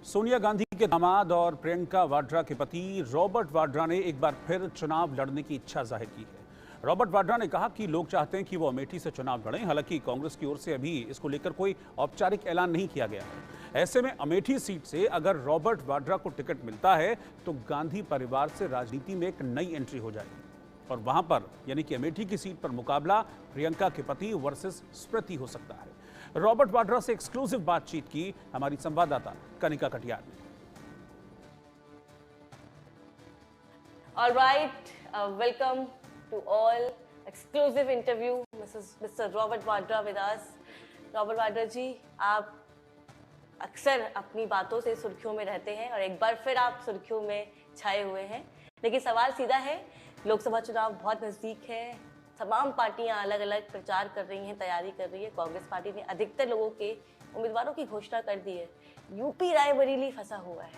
सोनिया गांधी के दामाद और प्रियंका वाड्रा के पति रॉबर्ट वाड्रा ने एक बार फिर चुनाव लड़ने की इच्छा जाहिर की है। रॉबर्ट वाड्रा ने कहा कि लोग चाहते हैं कि वो अमेठी से चुनाव लड़ें। हालांकि कांग्रेस की ओर से अभी इसको लेकर कोई औपचारिक ऐलान नहीं किया गया है। ऐसे में अमेठी सीट से अगर रॉबर्ट वाड्रा को टिकट मिलता है तो गांधी परिवार से राजनीति में एक नई एंट्री हो जाएगी और वहां पर यानी कि अमेठी की सीट पर मुकाबला प्रियंका के पति वर्सेस स्मृति हो सकता है। रॉबर्ट वाड्रा से एक्सक्लूसिव बातचीत की हमारी संवाददाता कनिका कटियार ने। All right, welcome to all exclusive interview, Mr. Robert Vadra with us. Robert Vadra जी, आप अक्सर अपनी बातों से सुर्खियों में रहते हैं और एक बार फिर आप सुर्खियों में छाए हुए हैं। लेकिन सवाल सीधा है, लोकसभा चुनाव बहुत नज़दीक है, तमाम पार्टियां अलग अलग प्रचार कर रही हैं, तैयारी कर रही है। कांग्रेस पार्टी ने अधिकतर लोगों के उम्मीदवारों की घोषणा कर दी है। यूपी रायबरेली फंसा हुआ है,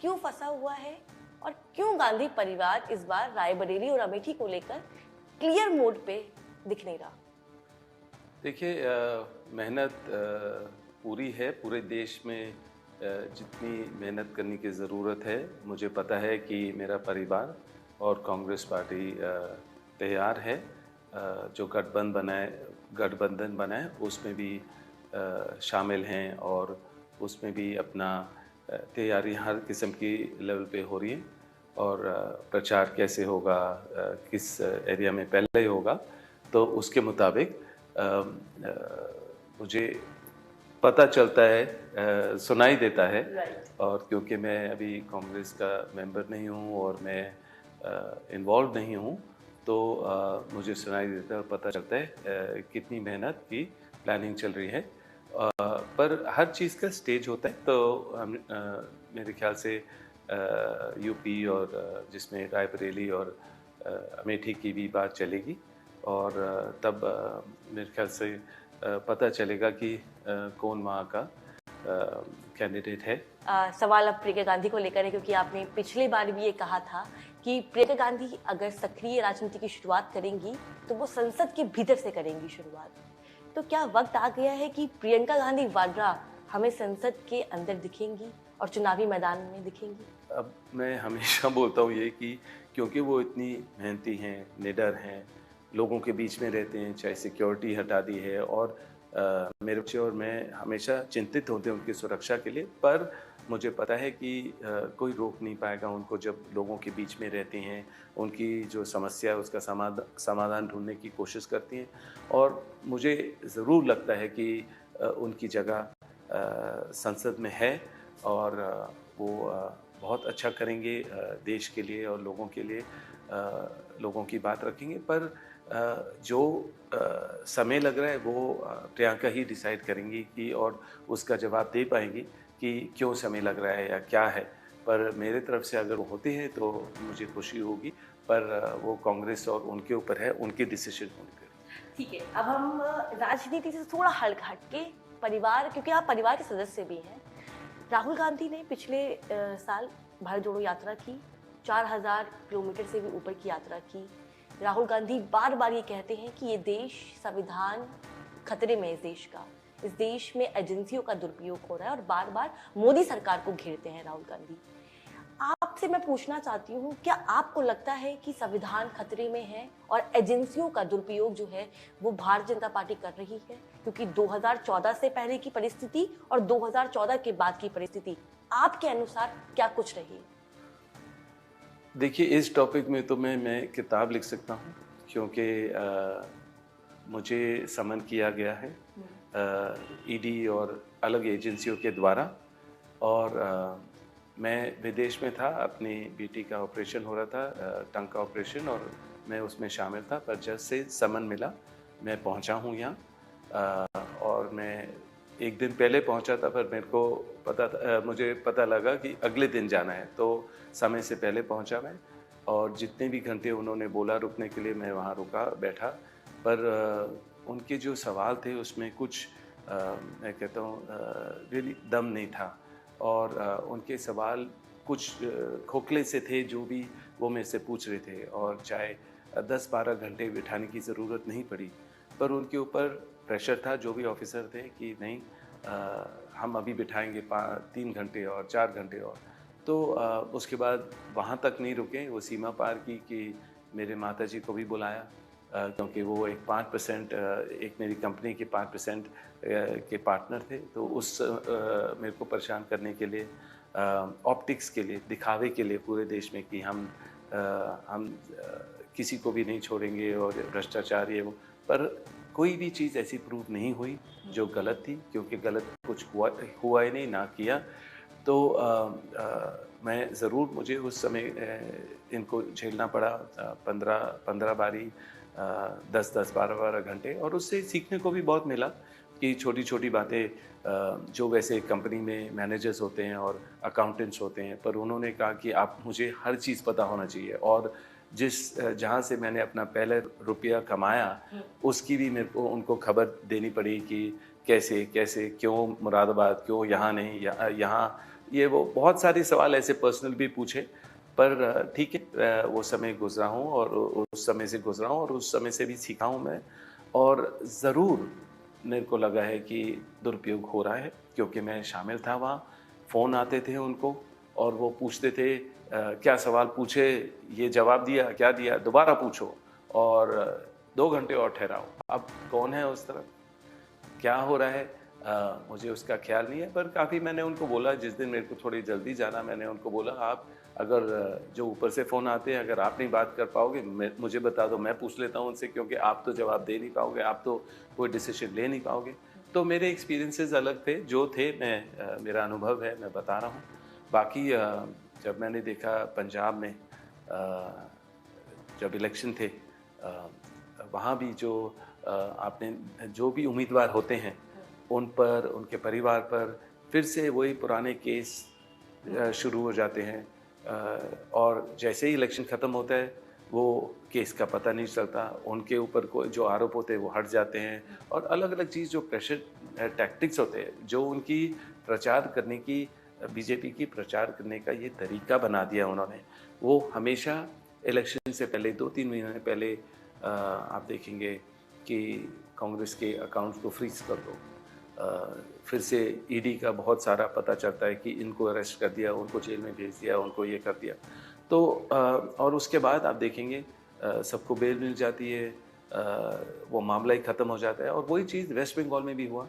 क्यों फंसा हुआ है और क्यों गांधी परिवार इस बार रायबरेली और अमेठी को लेकर क्लियर मोड पे दिख नहीं रहा? देखिए, मेहनत पूरी है। पूरे देश में जितनी मेहनत करने की ज़रूरत है, मुझे पता है कि मेरा परिवार और कांग्रेस पार्टी तैयार है। जो गठबंधन बनाए उसमें भी शामिल हैं और उसमें भी अपना तैयारी हर किस्म की लेवल पे हो रही है। और प्रचार कैसे होगा, किस एरिया में पहले होगा, तो उसके मुताबिक मुझे पता चलता है, सुनाई देता है। और क्योंकि मैं अभी कांग्रेस का मेंबर नहीं हूँ और मैं इन्वॉल्व नहीं हूँ, तो मुझे सुनाई देता है और पता चलता है कितनी मेहनत की प्लानिंग चल रही है। पर हर चीज़ का स्टेज होता है, तो हम मेरे ख्याल से यूपी और जिसमें रायबरेली और अमेठी की भी बात चलेगी और तब मेरे ख्याल से पता चलेगा कि कौन वहाँ का कैंडिडेट है। सवाल अब प्रियंका गांधी को लेकर है, क्योंकि आपने पिछली बार भी ये कहा था कि प्रियंका गांधी अगर सक्रिय राजनीति की शुरुआत करेंगी तो वो संसद के भीतर से करेंगी शुरुआत। तो क्या वक्त आ गया है कि प्रियंका गांधी वाड्रा हमें संसद के अंदर दिखेंगी और चुनावी मैदान में दिखेंगी? अब मैं हमेशा बोलता हूँ ये कि क्योंकि वो इतनी मेहनती हैं, निडर हैं, लोगों के बीच में रहते हैं, चाहे सिक्योरिटी हटा दी है और मेरे बच्चे और मैं हमेशा चिंतित होते हैं उनकी सुरक्षा के लिए। पर मुझे पता है कि कोई रोक नहीं पाएगा उनको जब लोगों के बीच में रहती हैं, उनकी जो समस्या है उसका समाधान ढूंढने की कोशिश करती हैं। और मुझे ज़रूर लगता है कि उनकी जगह संसद में है और वो बहुत अच्छा करेंगे देश के लिए और लोगों के लिए, लोगों की बात रखेंगे। पर जो समय लग रहा है वो प्रियंका ही डिसाइड करेंगी कि और उसका जवाब दे पाएंगी कि क्यों समय लग रहा है या क्या है। पर मेरे तरफ से अगर वो होते हैं तो मुझे खुशी होगी, पर वो कांग्रेस और उनके ऊपर है, उनके डिसीजन होने पर। ठीक है, अब हम राजनीति से थोड़ा हट के परिवार, क्योंकि आप परिवार के सदस्य भी हैं। राहुल गांधी ने पिछले साल भारत जोड़ो यात्रा की, 4000 किलोमीटर से भी ऊपर की यात्रा की। राहुल गांधी बार बार ये कहते हैं कि ये देश, संविधान खतरे में है इस देश में एजेंसियों का दुरुपयोग हो रहा है और बार बार मोदी सरकार को घेरते हैं राहुल गांधी। आपसे मैं पूछना चाहती हूँ, क्या आपको लगता है कि संविधान खतरे में है और एजेंसियों का दुरुपयोग जो है वो भारतीय जनता पार्टी कर रही है? क्योंकि 2014 से पहले की परिस्थिति और 2014 के बाद की परिस्थिति आपके अनुसार क्या कुछ रही? देखिए, इस टॉपिक में तो मैं किताब लिख सकता हूँ, क्योंकि मुझे समन किया गया है ईडी और अलग एजेंसियों के द्वारा। और मैं विदेश में था, अपनी बेटी का ऑपरेशन हो रहा था, टंग का ऑपरेशन, और मैं उसमें शामिल था। पर जब से समन मिला मैं पहुंचा हूं यहाँ। और मैं एक दिन पहले पहुंचा था, पर मेरे को मुझे पता लगा कि अगले दिन जाना है, तो समय से पहले पहुंचा मैं। और जितने भी घंटे उन्होंने बोला रुकने के लिए मैं वहाँ रुका, बैठा। पर उनके जो सवाल थे उसमें कुछ मैं कहता हूँ रियली दम नहीं था। और उनके सवाल कुछ खोखले से थे जो भी वो मेरे से पूछ रहे थे, और चाहे 10-12 घंटे बिठाने की ज़रूरत नहीं पड़ी, पर उनके ऊपर प्रेशर था जो भी ऑफिसर थे कि नहीं, हम अभी बिठाएंगे 3 घंटे और 4 घंटे और। तो उसके बाद वहाँ तक नहीं रुके, वो सीमा पार की कि मेरे माताजी को भी बुलाया, क्योंकि वो एक 5% एक मेरी कंपनी के 5% के पार्टनर थे। तो उस मेरे को परेशान करने के लिए, ऑप्टिक्स के लिए, दिखावे के लिए पूरे देश में कि हम किसी को भी नहीं छोड़ेंगे और भ्रष्टाचार ये वो, पर कोई भी चीज़ ऐसी प्रूव नहीं हुई जो गलत थी, क्योंकि गलत कुछ हुआ ही नहीं, ना किया। तो मैं ज़रूर, मुझे उस समय इनको झेलना पड़ा, 15 बारी, 10-10, 12-12 घंटे, और उससे सीखने को भी बहुत मिला कि छोटी छोटी बातें, जो वैसे कंपनी में मैनेजर्स होते हैं और अकाउंटेंट्स होते हैं, पर उन्होंने कहा कि आप, मुझे हर चीज़ पता होना चाहिए, और जहाँ से मैंने अपना पहले रुपया कमाया उसकी भी मेरे को उनको खबर देनी पड़ी कि कैसे कैसे, क्यों मुरादाबाद, क्यों यहाँ नहीं, यहाँ ये वो, बहुत सारे सवाल ऐसे पर्सनल भी पूछे। पर ठीक है, वो समय गुजरा हूँ और उस समय से गुजरा हूँ और उस समय से भी सीखा हूँ मैं। और ज़रूर मेरे को लगा है कि दुरुपयोग हो रहा है, क्योंकि मैं शामिल था वहाँ। फ़ोन आते थे उनको और वो पूछते थे, क्या सवाल पूछे, ये जवाब दिया, क्या दिया, दोबारा पूछो, और 2 घंटे और ठहराओ। अब कौन है उस तरफ, क्या हो रहा है, मुझे उसका ख्याल नहीं है। पर काफ़ी मैंने उनको बोला, जिस दिन मेरे को थोड़ी जल्दी जाना, मैंने उनको बोला, आप अगर जो ऊपर से फ़ोन आते हैं, अगर आप नहीं बात कर पाओगे, मुझे बता दो, मैं पूछ लेता हूँ उनसे, क्योंकि आप तो जवाब दे नहीं पाओगे, आप तो कोई डिसीजन ले नहीं पाओगे। तो मेरे एक्सपीरियंसेस अलग थे, जो थे, मेरा अनुभव है, मैं बता रहा हूँ। बाकी जब मैंने देखा पंजाब में जब इलेक्शन थे, वहाँ भी जो आपने, जो भी उम्मीदवार होते हैं, उन पर, उनके परिवार पर फिर से वही पुराने केस शुरू हो जाते हैं, और जैसे ही इलेक्शन ख़त्म होता है वो केस का पता नहीं चलता, उनके ऊपर कोई जो आरोप होते हैं वो हट जाते हैं, और अलग अलग चीज़, जो प्रेशर टैक्टिक्स होते हैं, जो उनकी प्रचार करने की, बीजेपी की प्रचार करने का ये तरीका बना दिया उन्होंने। वो हमेशा इलेक्शन से पहले 2-3 महीने पहले आप देखेंगे कि कांग्रेस के अकाउंट्स को फ्रीज कर दो, फिर से ईडी का बहुत सारा पता चलता है कि इनको अरेस्ट कर दिया, उनको जेल में भेज दिया, उनको ये कर दिया। तो और उसके बाद आप देखेंगे सबको बेल मिल जाती है, वो मामला ही ख़त्म हो जाता है। और वही चीज़ वेस्ट बंगाल में भी हुआ,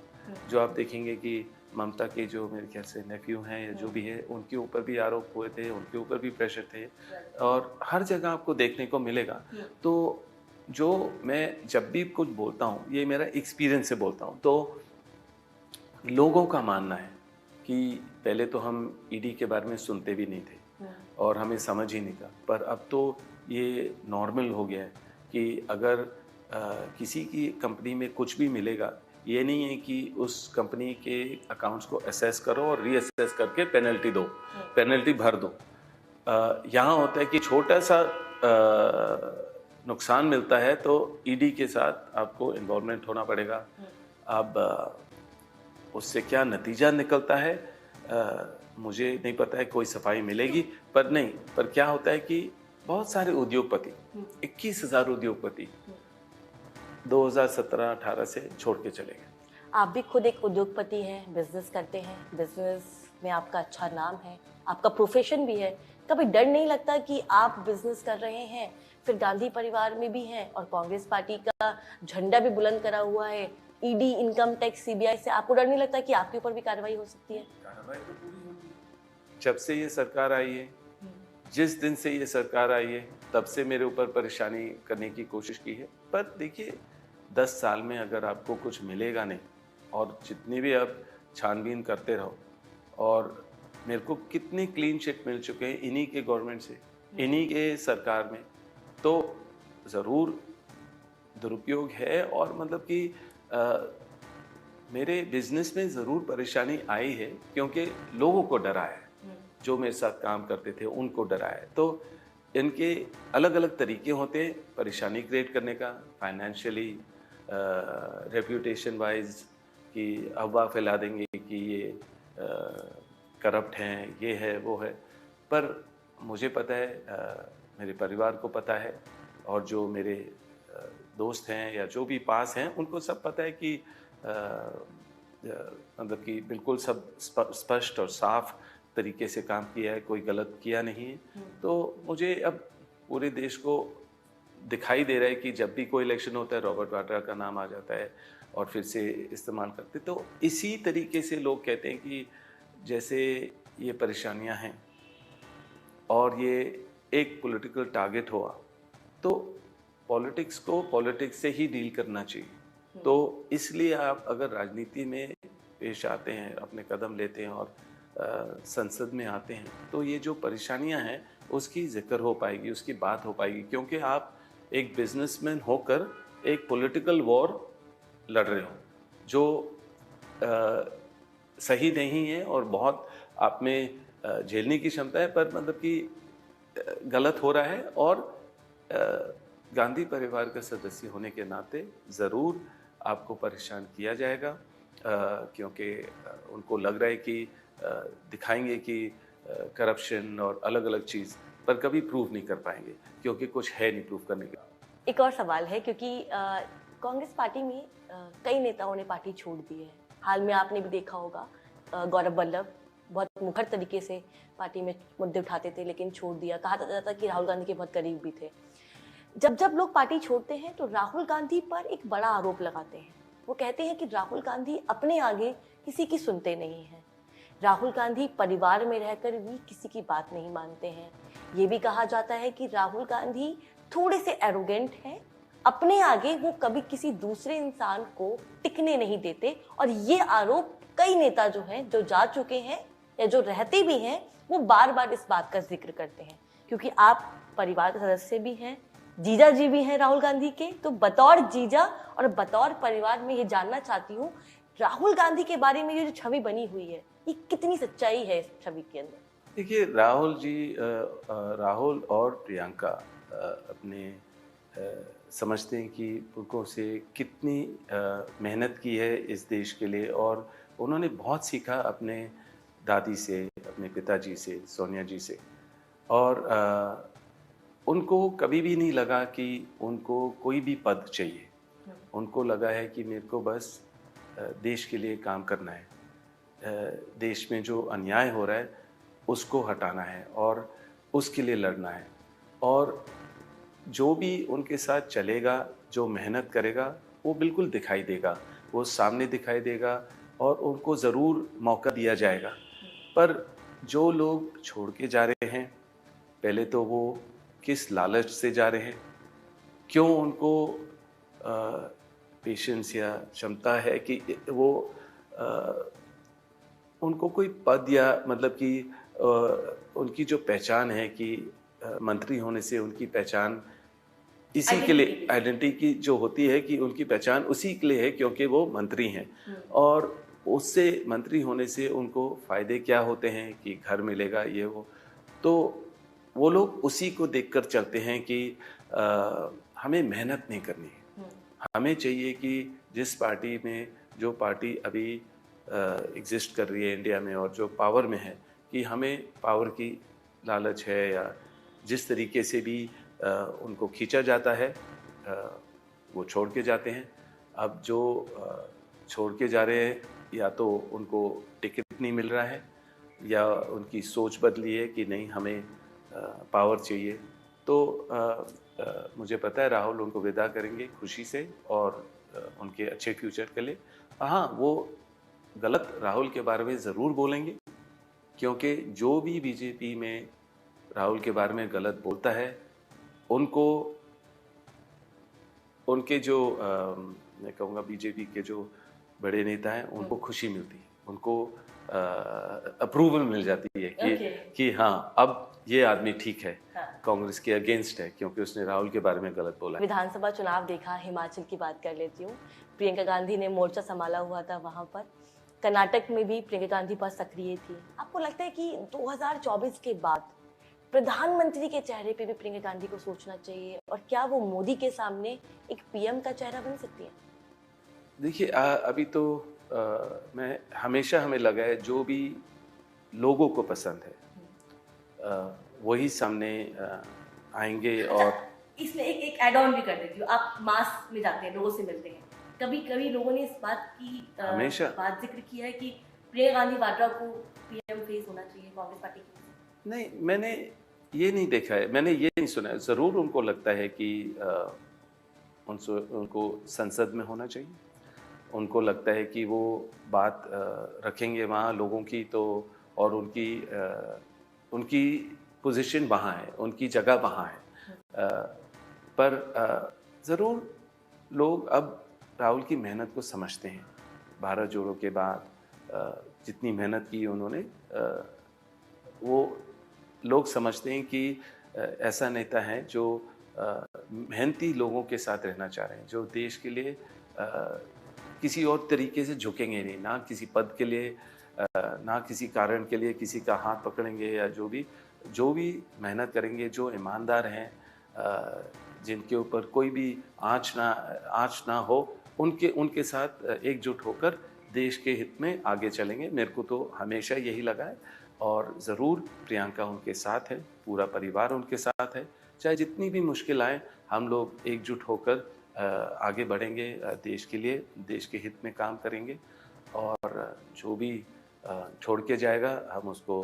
जो आप देखेंगे कि ममता के जो मेरे ख्याल से नेफ्यू हैं या जो भी है, उनके ऊपर भी आरोप हुए थे, उनके ऊपर भी प्रेशर थे, और हर जगह आपको देखने को मिलेगा। तो जो मैं जब भी कुछ बोलता हूँ, ये मेरा एक्सपीरियंस से बोलता हूँ, तो लोगों का मानना है कि पहले तो हम ईडी के बारे में सुनते भी नहीं थे और हमें समझ ही नहीं था, पर अब तो ये नॉर्मल हो गया है कि अगर किसी की कंपनी में कुछ भी मिलेगा, ये नहीं है कि उस कंपनी के अकाउंट्स को असेस करो और रीअसेस करके पेनल्टी दो, पेनल्टी भर दो। यहाँ होता है कि छोटा सा नुकसान मिलता है तो ईडी के साथ आपको इन्वॉल्वमेंट होना पड़ेगा। अब उससे क्या नतीजा निकलता है मुझे नहीं पता है, कोई सफाई मिलेगी पर नहीं। पर क्या होता है कि बहुत सारे उद्योगपति, 21,000 उद्योगपति 2017-18 से छोड़ के चले गए। आप भी खुद एक उद्योगपति हैं, बिजनेस करते हैं, बिजनेस में आपका अच्छा नाम है, आपका प्रोफेशन भी है। कभी डर नहीं लगता कि आप बिजनेस कर रहे हैं, फिर गांधी परिवार में भी हैं और कांग्रेस पार्टी का झंडा भी बुलंद करा हुआ है, ईडी, इनकम टैक्स, सीबीआई से, आपको डर नहीं लगता कि आपके ऊपर भी कार्रवाई हो सकती है? कार्रवाई तो पूरी होगी। जब से ये सरकार आई है, जिस दिन से ये सरकार आई है, तब से मेरे ऊपर परेशानी करने की कोशिश की है। पर देखिए, 10 साल में अगर आपको कुछ मिलेगा नहीं, और जितनी भी आप छानबीन करते रहो, और मेरे को कितने क्लीन चिट मिल चुके हैं इन्हीं के गवर्नमेंट से, इन्हीं के सरकार में, तो ज़रूर दुरुपयोग है। और मतलब कि मेरे बिजनेस में ज़रूर परेशानी आई है, क्योंकि लोगों को डराया है, जो मेरे साथ काम करते थे उनको डराया है। तो इनके अलग अलग तरीके होते हैं परेशानी क्रिएट करने का, फाइनेंशियली, रेप्यूटेशन वाइज, कि अफवाह फैला देंगे कि ये करप्ट हैं, ये है, वो है। पर मुझे पता है, मेरे परिवार को पता है, और जो मेरे दोस्त हैं या जो भी पास हैं, उनको सब पता है कि मतलब कि बिल्कुल सब स्पष्ट और साफ तरीके से काम किया है, कोई गलत किया नहीं है। तो मुझे अब पूरे देश को दिखाई दे रहा है कि जब भी कोई इलेक्शन होता है रॉबर्ट वाड्रा का नाम आ जाता है और फिर से इस्तेमाल करते। तो इसी तरीके से लोग कहते हैं कि जैसे ये परेशानियां हैं और ये एक पॉलिटिकल टारगेट हुआ, तो पॉलिटिक्स को पॉलिटिक्स से ही डील करना चाहिए। तो इसलिए आप अगर राजनीति में पेश आते हैं, अपने कदम लेते हैं और संसद में आते हैं, तो ये जो परेशानियां हैं उसकी जिक्र हो पाएगी, उसकी बात हो पाएगी, क्योंकि आप एक बिजनेसमैन होकर एक पॉलिटिकल वॉर लड़ रहे हो जो सही नहीं है और बहुत आप में झेलने की क्षमता है, पर मतलब कि गलत हो रहा है। और गांधी परिवार का सदस्य होने के नाते ज़रूर आपको परेशान किया जाएगा, क्योंकि उनको लग रहा है कि दिखाएंगे कि करप्शन और अलग अलग चीज़, पर कभी प्रूव नहीं कर पाएंगे क्योंकि कुछ है नहीं प्रूव करने का। एक और सवाल है, क्योंकि कांग्रेस पार्टी में कई नेताओं ने पार्टी छोड़ दी है। हाल में आपने भी देखा होगा, गौरव वल्लभ बहुत मुखर तरीके से पार्टी में मुद्दे उठाते थे लेकिन छोड़ दिया। कहा जाता था कि राहुल गांधी के बहुत करीब भी थे। जब जब लोग पार्टी छोड़ते हैं तो राहुल गांधी पर एक बड़ा आरोप लगाते हैं। वो कहते हैं कि राहुल गांधी अपने आगे किसी की सुनते नहीं हैं। राहुल गांधी परिवार में रहकर भी किसी की बात नहीं मानते हैं। ये भी कहा जाता है कि राहुल गांधी थोड़े से एरोगेंट हैं, अपने आगे वो कभी किसी दूसरे इंसान को टिकने नहीं देते। और ये आरोप कई नेता जो हैं, जो जा चुके हैं या जो रहते भी हैं, वो बार बार इस बात का जिक्र करते हैं। क्योंकि आप परिवार के सदस्य भी हैं, जीजा जी भी हैं राहुल गांधी के, तो बतौर जीजा और बतौर परिवार में ये जानना चाहती हूँ, राहुल गांधी के बारे में ये जो छवि बनी हुई है, ये कितनी सच्चाई है इस छवि के अंदर? देखिए, राहुल जी, राहुल और प्रियंका अपने समझते हैं कि उनको से कितनी मेहनत की है इस देश के लिए, और उन्होंने बहुत सीखा अपने दादी से, अपने पिताजी से, सोनिया जी से। और उनको कभी भी नहीं लगा कि उनको कोई भी पद चाहिए। उनको लगा है कि मेरे को बस देश के लिए काम करना है, देश में जो अन्याय हो रहा है उसको हटाना है और उसके लिए लड़ना है। और जो भी उनके साथ चलेगा, जो मेहनत करेगा, वो बिल्कुल दिखाई देगा, वो सामने दिखाई देगा और उनको ज़रूर मौका दिया जाएगा। पर जो लोग छोड़ के जा रहे हैं, पहले तो वो किस लालच से जा रहे हैं, क्यों उनको पेशेंस या क्षमता है कि वो उनको कोई पद या मतलब कि उनकी जो पहचान है कि मंत्री होने से उनकी पहचान इसी के लिए, आइडेंटिटी की जो होती है कि उनकी पहचान उसी के लिए है क्योंकि वो मंत्री हैं। और उससे मंत्री होने से उनको फ़ायदे क्या होते हैं कि घर मिलेगा, ये वो, तो वो लोग उसी को देखकर चलते हैं कि हमें मेहनत नहीं करनी है। हमें चाहिए कि जिस पार्टी में, जो पार्टी अभी एग्जिस्ट कर रही है इंडिया में और जो पावर में है, कि हमें पावर की लालच है या जिस तरीके से भी उनको खींचा जाता है, वो छोड़ के जाते हैं। अब जो छोड़ के जा रहे हैं, या तो उनको टिकट नहीं मिल रहा है या उनकी सोच बदली है कि नहीं हमें पावर चाहिए। तो मुझे पता है राहुल उनको विदा करेंगे खुशी से और उनके अच्छे फ्यूचर के लिए। हाँ, वो गलत राहुल के बारे में ज़रूर बोलेंगे, क्योंकि जो भी बीजेपी में राहुल के बारे में गलत बोलता है, उनको उनके जो मैं कहूँगा बीजेपी के जो बड़े नेता हैं, उनको खुशी मिलती है, उनको अप्रूवल मिल जाती है कि हाँ, अब ये आदमी ठीक है, कांग्रेस के अगेंस्ट है क्योंकि उसने राहुल के बारे में गलत बोला। विधानसभा चुनाव देखा, हिमाचल की बात कर लेती हूँ। प्रियंका गांधी ने मोर्चा संभाला हुआ था वहाँ पर। कर्नाटक में भी प्रियंका गांधी बहुत सक्रिय थी। आपको लगता है कि 2024 के बाद प्रधानमंत्री के चेहरे पे भी प्रियंका गांधी को सोचना चाहिए, और क्या वो मोदी के सामने एक पीएम का चेहरा बन सकती है? देखिए, अभी तो मैं हमेशा हमें लगा है जो भी लोगों को पसंद है वही सामने आएंगे। और इसमें एक ऐड ऑन भी कर देती हूँ। आप मास में जाते हैं, लोगों से मिलते हैं, कभी कभी लोगों ने इस बात की हमेशा बात जिक्र किया है कि प्रियंका गांधी वाड्रा को पीएम फेस होना चाहिए कांग्रेस पार्टी की। नहीं, मैंने ये नहीं देखा है, मैंने ये नहीं सुना है। ज़रूर उनको लगता है कि उनको संसद में होना चाहिए। उनको लगता है कि वो बात रखेंगे वहाँ लोगों की, तो और उनकी पोजीशन वहाँ है, उनकी जगह वहाँ है। पर ज़रूर लोग अब राहुल की मेहनत को समझते हैं। भारत जोड़ो के बाद जितनी मेहनत की उन्होंने, वो लोग समझते हैं कि ऐसा नेता है जो मेहनती लोगों के साथ रहना चाह रहे हैं, जो देश के लिए किसी और तरीके से झुकेंगे नहीं, ना किसी पद के लिए, ना किसी कारण के लिए किसी का हाथ पकड़ेंगे, या जो भी मेहनत करेंगे, जो ईमानदार हैं, जिनके ऊपर कोई भी आँच ना हो, उनके साथ एकजुट होकर देश के हित में आगे चलेंगे। मेरे को तो हमेशा यही लगा है, और ज़रूर प्रियंका उनके साथ है, पूरा परिवार उनके साथ है। चाहे जितनी भी मुश्किल आए, हम लोग एकजुट होकर आगे बढ़ेंगे, देश के लिए, देश के हित में काम करेंगे, और जो भी छोड़ के जाएगा हम उसको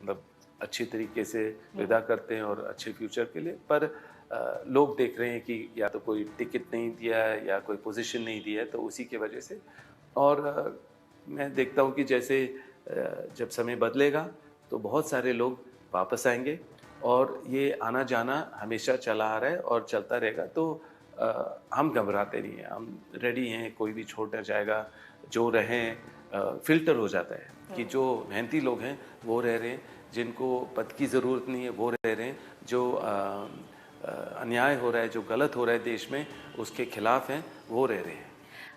मतलब अच्छी तरीके से विदा करते हैं, और अच्छे फ्यूचर के लिए। पर लोग देख रहे हैं कि या तो कोई टिकट नहीं दिया है या कोई पोजीशन नहीं दिया है, तो उसी के वजह से। और मैं देखता हूँ कि जैसे जब समय बदलेगा तो बहुत सारे लोग वापस आएंगे, और ये आना जाना हमेशा चला आ रहा है और चलता रहेगा। तो हम घबराते नहीं हैं, हम रेडी हैं, कोई भी छोड़ जाएगा। जो रहें फिल्टर हो जाता है कि जो मेहनती लोग हैं वो रह रहे हैं, जिनको पद की ज़रूरत नहीं है वो रह रहे हैं, जो अन्याय हो रहा है, जो गलत हो रहा है देश में, उसके खिलाफ हैं वो रह रहे हैं।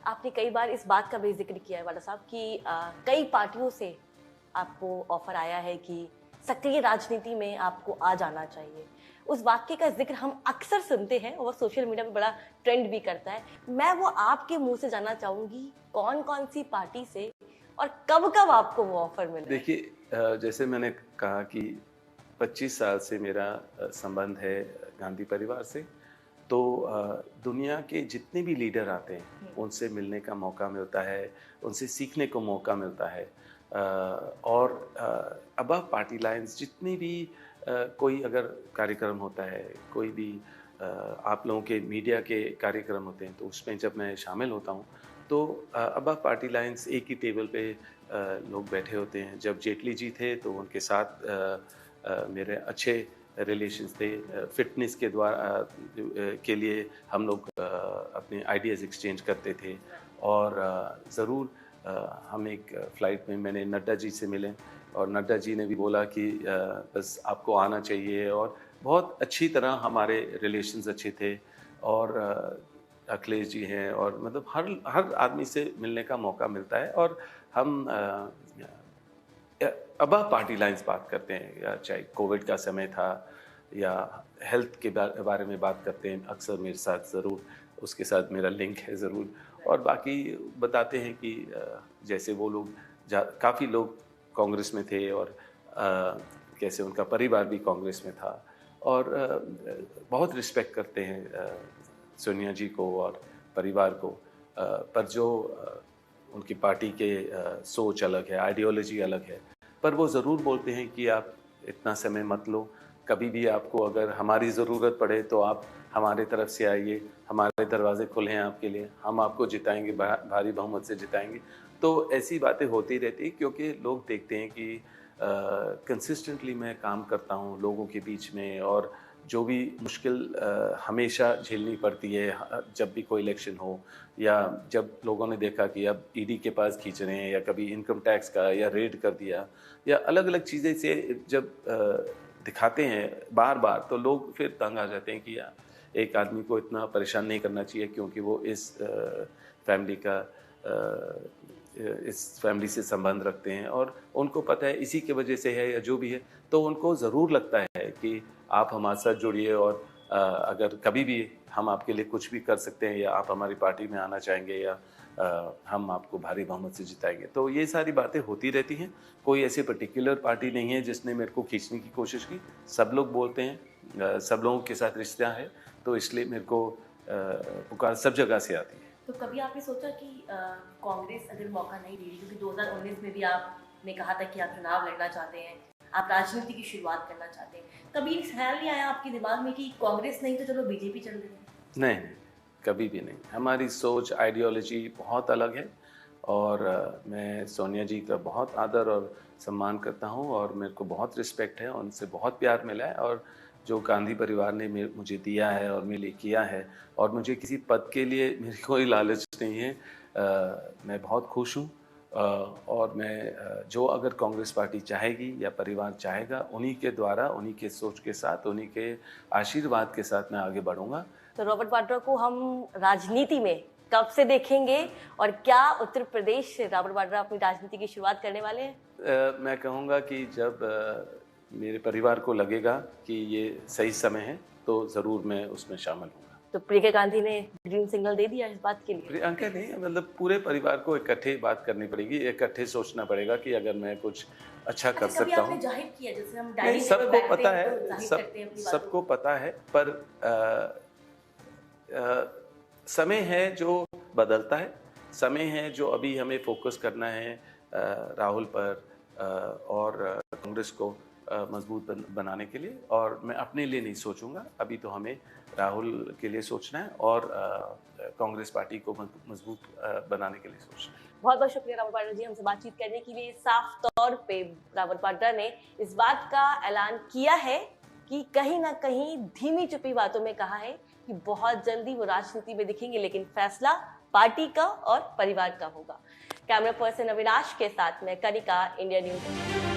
आपने कई बार इस बात का भी जिक्र किया है वाला साहब कि कई पार्टियों से आपको ऑफर आया है कि सक्रिय राजनीति में आपको आ जाना चाहिए। उस वाक्य का जिक्र हम अक्सर सुनते हैं और सोशल मीडिया पे बड़ा ट्रेंड भी करता है। मैं वो आपके मुंह से जानना चाहूंगी, कौन कौन सी पार्टी से और कब कब आपको वो ऑफर मिला? देखिए, जैसे मैंने कहा कि 25 साल से मेरा संबंध है गांधी परिवार से, तो दुनिया के जितने भी लीडर आते हैं उनसे मिलने का मौका मिलता है, उनसे सीखने को मौका मिलता है। और अबव पार्टी लाइन्स जितने भी कोई अगर कार्यक्रम होता है, कोई भी आप लोगों के मीडिया के कार्यक्रम होते हैं, तो उसमें जब मैं शामिल होता हूँ, तो अबव पार्टी लाइन्स एक ही टेबल पे लोग बैठे होते हैं। जब जेटली जी थे तो उनके साथ मेरे अच्छे रिलेशंस थे। फिटनेस के द्वारा के लिए हम लोग अपने आइडियाज़ एक्सचेंज करते थे, और ज़रूर हम एक फ़्लाइट में मैंने नड्डा जी से मिले, और नड्डा जी ने भी बोला कि बस आपको आना चाहिए, और बहुत अच्छी तरह हमारे रिलेशंस अच्छे थे। और अखिलेश जी हैं, और मतलब हर आदमी से मिलने का मौका मिलता है, और हम अबव पार्टी लाइन्स बात करते हैं, या चाहे कोविड का समय था या हेल्थ के बारे में बात करते हैं, अक्सर मेरे साथ ज़रूर उसके साथ मेरा लिंक है ज़रूर। और बाकी बताते हैं कि जैसे वो लोग काफ़ी लोग कांग्रेस में थे, और कैसे उनका परिवार भी कांग्रेस में था, और बहुत रिस्पेक्ट करते हैं सोनिया जी को और परिवार को। पर जो उनकी पार्टी के सोच अलग है, आइडियोलॉजी अलग है, पर वो ज़रूर बोलते हैं कि आप इतना समय मत लो, कभी भी आपको अगर हमारी ज़रूरत पड़े तो आप हमारे तरफ से आइए, हमारे दरवाजे खुले हैं आपके लिए, हम आपको जिताएंगे, भारी बहुमत से जिताएंगे। तो ऐसी बातें होती रहती, क्योंकि लोग देखते हैं कि कंसिस्टेंटली मैं काम करता हूँ लोगों के बीच में, और जो भी मुश्किल हमेशा झेलनी पड़ती है जब भी कोई इलेक्शन हो, या जब लोगों ने देखा कि अब ईडी के पास खींच रहे हैं, या कभी इनकम टैक्स का या रेड कर दिया, या अलग अलग चीज़ें से जब दिखाते हैं बार बार, तो लोग फिर तंग आ जाते हैं कि यार एक आदमी को इतना परेशान नहीं करना चाहिए, क्योंकि वो इस फैमिली से संबंध रखते हैं, और उनको पता है इसी की वजह से है या जो भी है, तो उनको ज़रूर लगता है कि आप हमारे साथ जुड़िए, और अगर कभी भी हम आपके लिए कुछ भी कर सकते हैं, या आप हमारी पार्टी में आना चाहेंगे, या हम आपको भारी बहुमत से जिताएंगे। तो ये सारी बातें होती रहती हैं। कोई ऐसी पर्टिकुलर पार्टी नहीं है जिसने मेरे को खींचने की कोशिश की। सब लोग बोलते हैं, सब लोगों के साथ रिश्ता है, तो इसलिए मेरे को पुकार सब जगह से आती है। तो कभी आपने सोचा कि कांग्रेस अगर मौका नहीं दे रही, क्योंकि 2019 में भी आपने कहा था कि आप चुनाव लड़ना चाहते हैं, आप राजनीति की शुरुआत करना चाहते हैं, कभी ख्याल नहीं आया आपके दिमाग में कि कांग्रेस नहीं तो चलो बीजेपी चल रही है? नहीं, कभी भी नहीं। हमारी सोच, आइडियोलॉजी बहुत अलग है और मैं सोनिया जी का बहुत आदर और सम्मान करता हूँ और मेरे को बहुत रिस्पेक्ट है, उनसे बहुत प्यार मिला है और जो गांधी परिवार ने मुझे दिया है और मेरे लिए किया है और मुझे किसी पद के लिए मेरी कोई लालच नहीं है। मैं बहुत खुश हूँ और मैं जो अगर कांग्रेस पार्टी चाहेगी या परिवार चाहेगा, उन्हीं के द्वारा, उन्हीं के सोच के साथ, उन्हीं के आशीर्वाद के साथ मैं आगे बढ़ूँगा। तो रॉबर्ट वाड्रा को हम राजनीति में कब से देखेंगे और क्या उत्तर प्रदेश से रॉबर्ट वाड्रा अपनी राजनीति की शुरुआत करने वाले हैं? मैं कहूँगा कि जब मेरे परिवार को लगेगा कि ये सही समय है तो ज़रूर मैं उसमें शामिल हूँगा। तो प्रियंका गांधी ने ग्रीन सिग्नल दे दिया इस बात के लिए? प्रियंका नहीं, मतलब पूरे परिवार को इकट्ठे बात करनी पड़ेगी, इकट्ठे सोचना पड़ेगा कि अगर मैं कुछ अच्छा कर कभी सकता आपने हूँ। जाहिर किया, जैसे हम नहीं, डायनिंग टेबल सबको बैठते पता हैं है, तो जाहिर करते हैं अपनी बातों सबको पता है, पर समय है जो बदलता है, समय है जो अभी हमें फोकस करना है राहुल पर और कांग्रेस को मजबूत बनाने के लिए, और मैं अपने लिए नहीं सोचूंगा। अभी तो हमें राहुल के लिए सोचना है और कांग्रेस पार्टी को मजबूत बनाने के लिए सोचना है। बहुत बहुत शुक्रिया रॉबर्ट वाड्रा जी, हमसे बातचीत करने के लिए। साफ तौर पे रॉबर्ट वाड्रा ने इस बात का ऐलान किया है कि कहीं ना कहीं धीमी चुपी बातों में कहा है कि बहुत जल्दी वो राजनीति में दिखेंगे, लेकिन फैसला पार्टी का और परिवार का होगा। कैमरा पर्सन अविनाश के साथ मैं कनिका, इंडिया न्यूज।